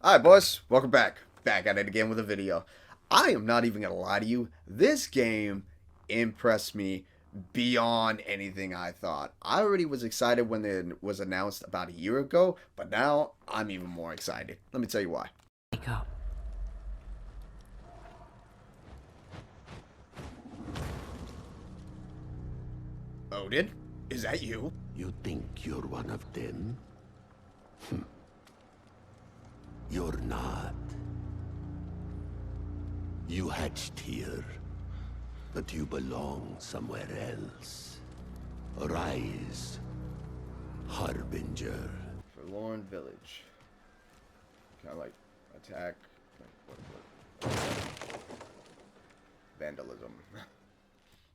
Alright boys, welcome back. Back at it again with a video. I am not even gonna lie to you, this game impressed me beyond anything I thought. I already was excited when it was announced about a year ago, but now I'm even more excited. Let me tell you why. Wake up. Odin, is that you? You think you're one of them? You're not. You hatched here, but you belong somewhere else. Arise, Harbinger. Forlorn Village. Kind of like attack. What? Vandalism.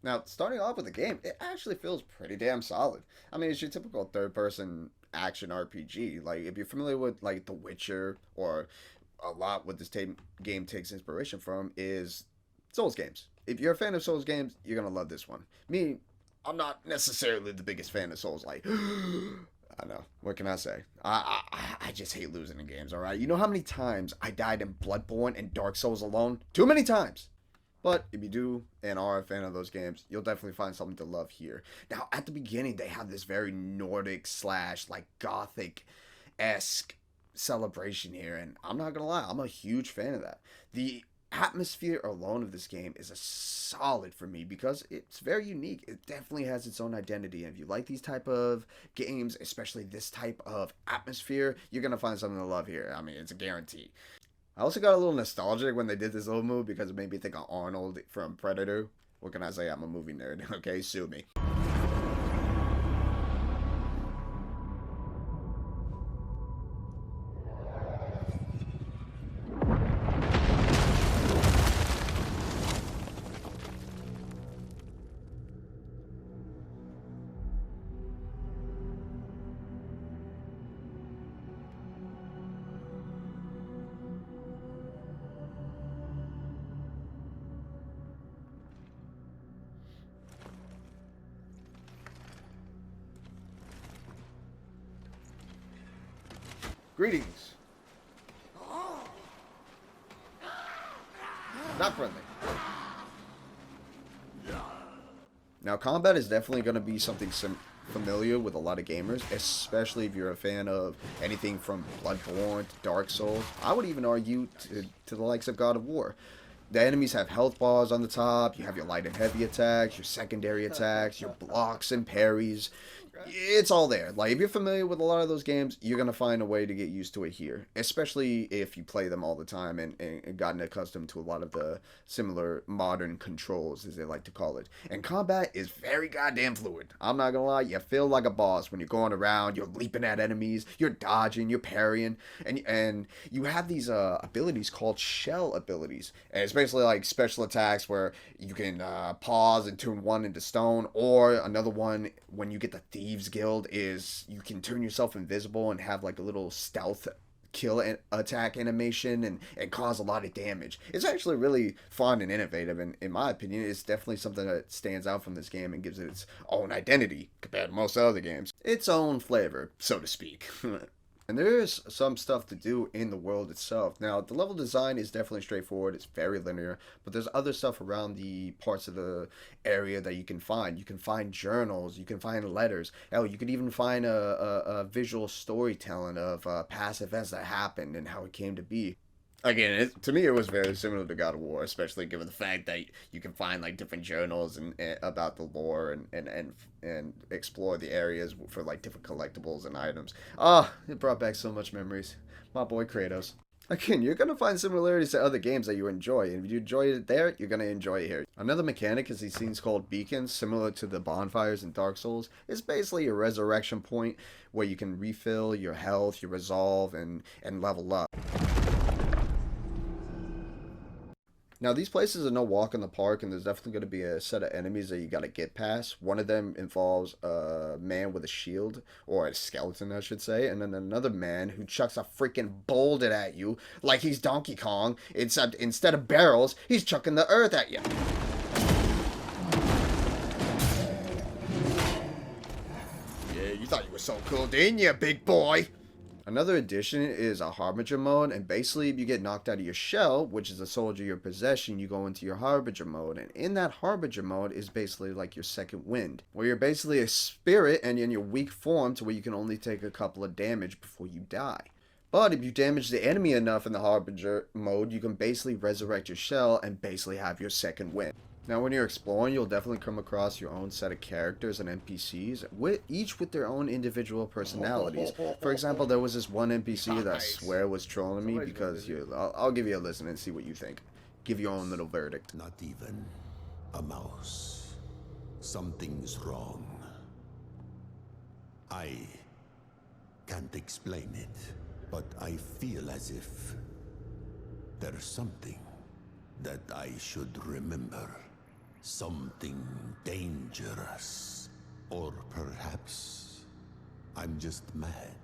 Now, starting off with the game, it actually feels pretty damn solid. I mean, it's your typical third-person action RPG. Like, if you're familiar with, like, The Witcher, or a lot what this game takes inspiration from is Souls games. If you're a fan of Souls games, you're gonna love this one. Me, I'm not necessarily the biggest fan of Souls. Like, I know. What can I say? I just hate losing in games, alright? You know how many times I died in Bloodborne and Dark Souls alone? Too many times! But if you do and are a fan of those games, you'll definitely find something to love here. Now, at the beginning, they have this very Nordic / like Gothic-esque celebration here, and I'm not gonna lie, I'm a huge fan of that. The atmosphere alone of this game is a solid for me because it's very unique. It definitely has its own identity, and if you like these type of games, especially this type of atmosphere, you're gonna find something to love here. I mean, it's a guarantee. I also got a little nostalgic when they did this little move because it made me think of Arnold from Predator. What can I say? I'm a movie nerd. Okay, sue me. Greetings. Not friendly. Now, combat is definitely going to be something familiar with a lot of gamers, especially if you're a fan of anything from Bloodborne to Dark Souls. I would even argue to the likes of God of War. The enemies have health bars on the top, you have your light and heavy attacks, your secondary attacks, your blocks and parries. It's all there. Like, if you're familiar with a lot of those games, you're going to find a way to get used to it here. Especially if you play them all the time and gotten accustomed to a lot of the similar modern controls, as they like to call it. And combat is very goddamn fluid. I'm not going to lie, you feel like a boss when you're going around, you're leaping at enemies, you're dodging, you're parrying, and you have these abilities called shell abilities. And it's basically like special attacks where you can pause and turn one into stone, or another one when you get the Thieves Guild is you can turn yourself invisible and have like a little stealth kill attack animation and cause a lot of damage. It's actually really fun and innovative, and in my opinion, it's definitely something that stands out from this game and gives it its own identity compared to most other games. Its own flavor, so to speak. And there is some stuff to do in the world itself. Now, the level design is definitely straightforward. It's very linear. But there's other stuff around the parts of the area that you can find. You can find journals. You can find letters. Hell, you could even find a visual storytelling of past events that happened and how it came to be. Again, to me, it was very similar to God of War, especially given the fact that you can find like different journals and about the lore and explore the areas for like different collectibles and items. It brought back so much memories. My boy Kratos. Again, you're going to find similarities to other games that you enjoy, and if you enjoy it there, you're going to enjoy it here. Another mechanic is these things called beacons, similar to the bonfires in Dark Souls. It's basically a resurrection point where you can refill your health, your resolve, and level up. Now, these places are no walk in the park, and there's definitely going to be a set of enemies that you got to get past. One of them involves a man with a shield, or a skeleton, I should say, and then another man who chucks a freaking boulder at you like he's Donkey Kong, except instead of barrels, he's chucking the earth at you. Yeah, you thought you were so cool, didn't you, big boy? Another addition is a Harbinger mode, and basically if you get knocked out of your shell, which is a soldier your possession, you go into your Harbinger mode, and in that Harbinger mode is basically like your second wind, where you're basically a spirit and in your weak form to where you can only take a couple of damage before you die. But if you damage the enemy enough in the Harbinger mode, you can basically resurrect your shell and basically have your second wind. Now, when you're exploring, you'll definitely come across your own set of characters and NPCs, each with their own individual personalities. For example, there was this one NPC that I swear was trolling me because I'll give you a listen and see what you think. Give your own little verdict. Not even a mouse. Something's wrong. I can't explain it, but I feel as if there's something that I should remember. Something dangerous. Or perhaps I'm just mad.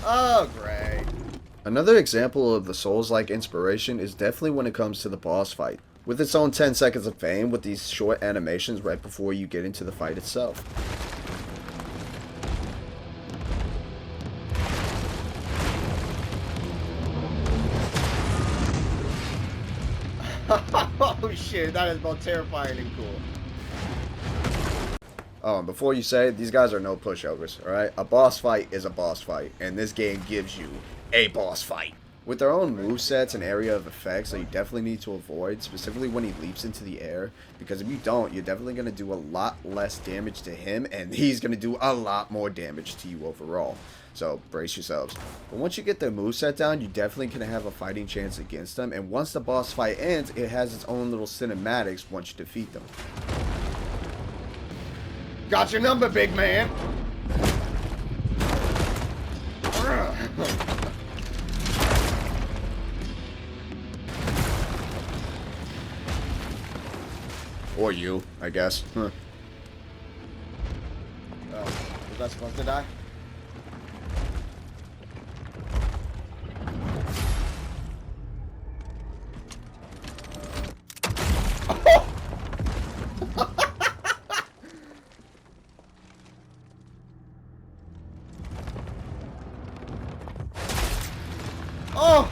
Oh, great. Another example of the Souls-like inspiration is definitely when it comes to the boss fight, with its own 10 seconds of fame with these short animations right before you get into the fight itself. Oh shit, that is both terrifying and cool. Oh, and before you say it, these guys are no pushovers, alright? A boss fight is a boss fight, and this game gives you a boss fight. With their own movesets and area of effects that you definitely need to avoid, specifically when he leaps into the air, because if you don't, you're definitely going to do a lot less damage to him, and he's going to do a lot more damage to you overall. So, brace yourselves. But once you get their moveset down, you definitely can have a fighting chance against them, and once the boss fight ends, it has its own little cinematics once you defeat them. Got your number, big man! Or you, I guess. Huh. Oh, was that supposed to die? Oh!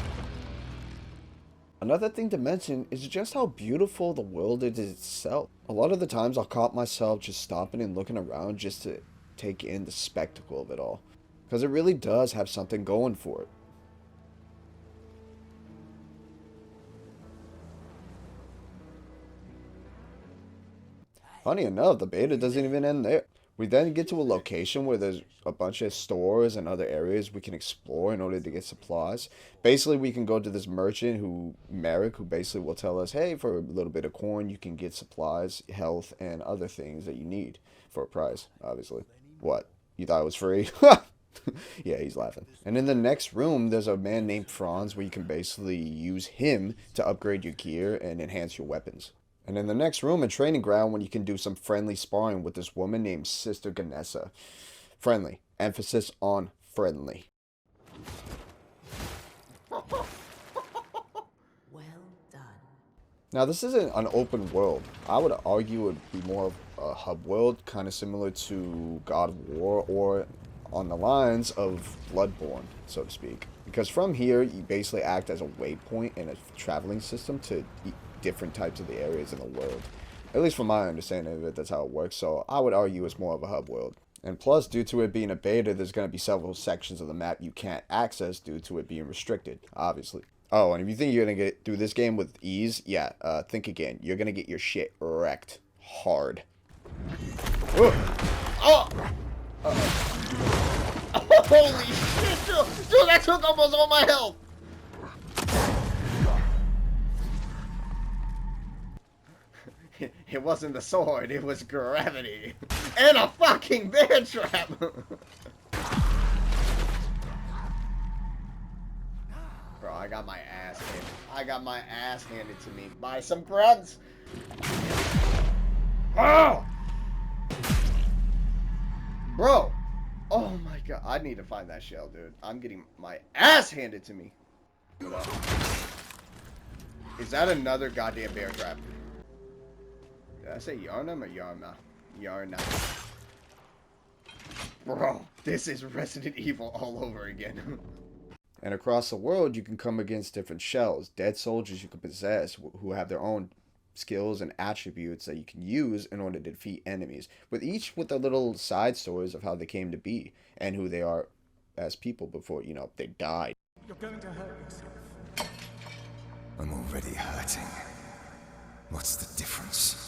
Another thing to mention is just how beautiful the world is itself. A lot of the times I'll caught myself just stopping and looking around just to take in the spectacle of it all. Because it really does have something going for it. Funny enough, the beta doesn't even end there. We then get to a location where there's a bunch of stores and other areas we can explore in order to get supplies. Basically, we can go to this merchant, Merrick, who basically will tell us, hey, for a little bit of coin, you can get supplies, health, and other things that you need for a price, obviously. What? You thought it was free? Yeah, he's laughing. And in the next room, there's a man named Franz where you can basically use him to upgrade your gear and enhance your weapons. And in the next room, a training ground when you can do some friendly sparring with this woman named Sister Ganessa. Friendly. Emphasis on friendly. Well done. Now, this isn't an open world. I would argue it would be more of a hub world, kind of similar to God of War or on the lines of Bloodborne, so to speak. Because from here, you basically act as a waypoint and a traveling system to different types of the areas in the world. At least from my understanding of it, that's how it works. So I would argue it's more of a hub world. And plus, due to it being a beta, there's going to be several sections of the map you can't access due to it being restricted, obviously. Oh, and if you think you're going to get through this game with ease, yeah, think again. You're going to get your shit wrecked hard. Oh! Holy shit, dude, that took almost all my health! It wasn't the sword, it was gravity. And a fucking bear trap! Bro, I got my ass handed. I got my ass handed to me by some grunts. Oh! Bro! Oh my god, I need to find that shell, dude. I'm getting my ass handed to me. Is that another goddamn bear trap? Did I say Yarnum or Yarma? Yarna. Bro, this is Resident Evil all over again. And across the world, you can come against different shells, dead soldiers you can possess who have their own skills and attributes that you can use in order to defeat enemies, with each with their little side stories of how they came to be and who they are as people before, they died. You're going to hurt yourself. I'm already hurting. What's the difference?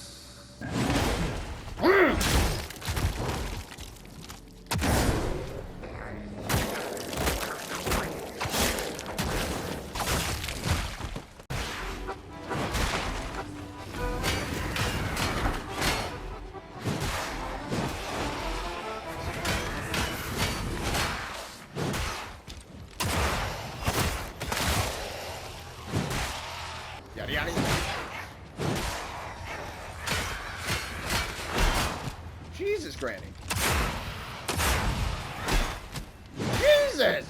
Yada yada. Jesus, Granny. Jesus!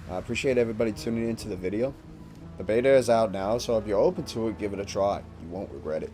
I appreciate everybody tuning into the video. The beta is out now, so if you're open to it, give it a try. You won't regret it.